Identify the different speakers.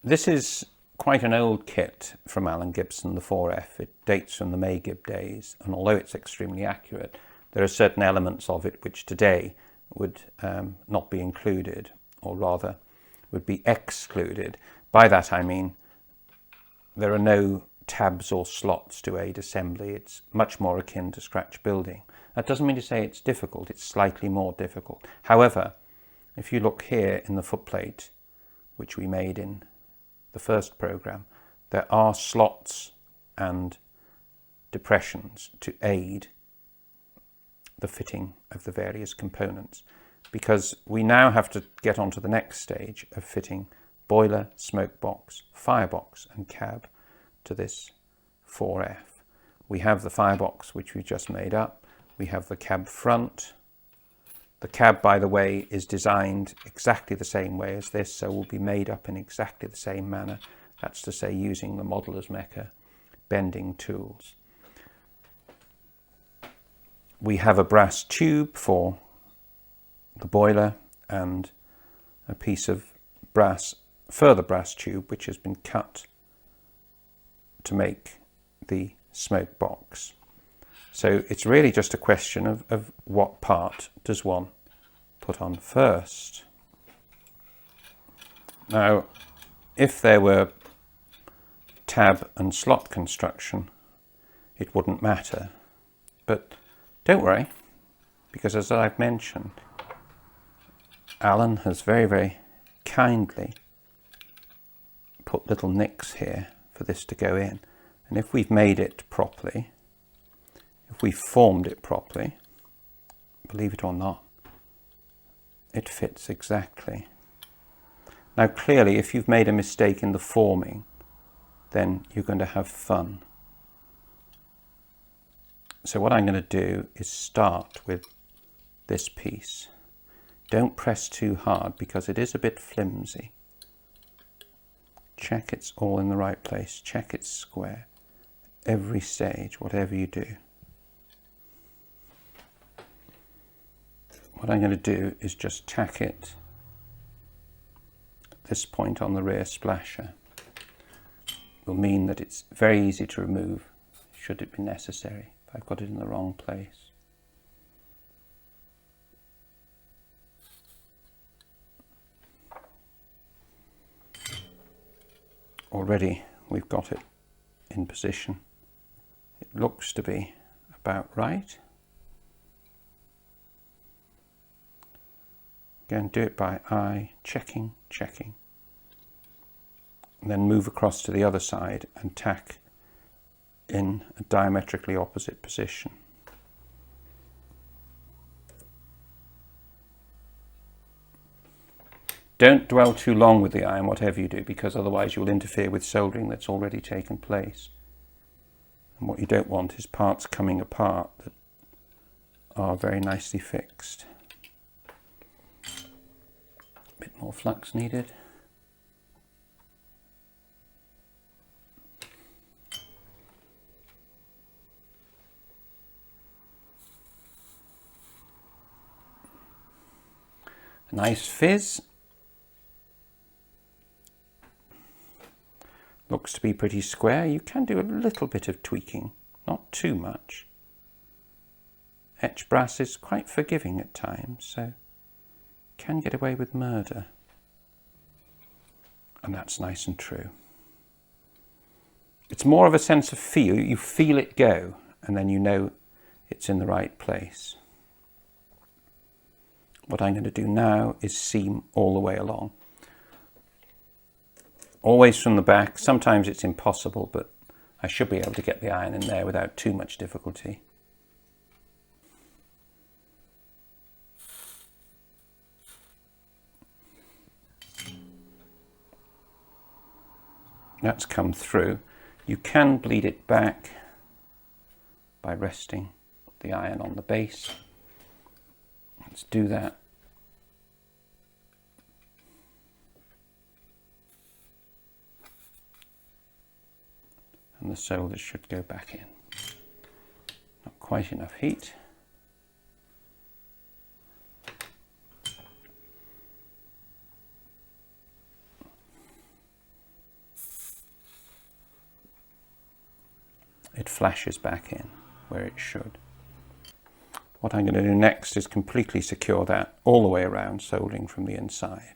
Speaker 1: This is quite an old kit from Alan Gibson, the 4F. It dates from the May-Gib days, and although it's extremely accurate, there are certain elements of it which today would not be included, or rather would be excluded. By that I mean there are no tabs or slots to aid assembly. It's much more akin to scratch building. That doesn't mean to say it's difficult, it's slightly more difficult. However, if you look here in the footplate, which we made in the first program, there are slots and depressions to aid the fitting of the various components, because we now have to get on to the next stage of fitting boiler, smoke box, firebox and cab to this 4F. We have the firebox which we just made up, we have the cab front. The cab, by the way, is designed exactly the same way as this, so will be made up in exactly the same manner. That's to say, using the modeller's mecha bending tools. We have a brass tube for the boiler and a piece of further brass tube which has been cut to make the smoke box. So it's really just a question of what part does one put on first. Now, if there were tab and slot construction, it wouldn't matter. But don't worry, because as I've mentioned, Alan has very, very kindly put little nicks here for this to go in. And if we've made it properly, if we formed it properly, believe it or not, it fits exactly. Now clearly, if you've made a mistake in the forming, then you're going to have fun. So what I'm going to do is start with this piece. Don't press too hard because it is a bit flimsy. Check it's all in the right place. Check it's square. Every stage, whatever you do. What I'm going to do is just tack it at this point on the rear splasher. It will mean that it's very easy to remove should it be necessary if I've got it in the wrong place. Already we've got it in position. It looks to be about right. Again, do it by eye, checking. And then move across to the other side and tack in a diametrically opposite position. Don't dwell too long with the iron, whatever you do, because otherwise you'll interfere with soldering that's already taken place. And what you don't want is parts coming apart that are very nicely fixed. A bit more flux needed. A nice fizz. Looks to be pretty square. You can do a little bit of tweaking, not too much. Etched brass is quite forgiving at times, so can get away with murder. And that's nice and true. It's more of a sense of feel. You feel it go, and then you know it's in the right place. What I'm going to do now is seam all the way along. Always from the back. Sometimes it's impossible, but I should be able to get the iron in there without too much difficulty. That's come through. You can bleed it back by resting the iron on the base. Let's do that. And the solders should go back in. Not quite enough heat. it flashes back in where it should. What I'm going to do next is completely secure that all the way around, soldering from the inside.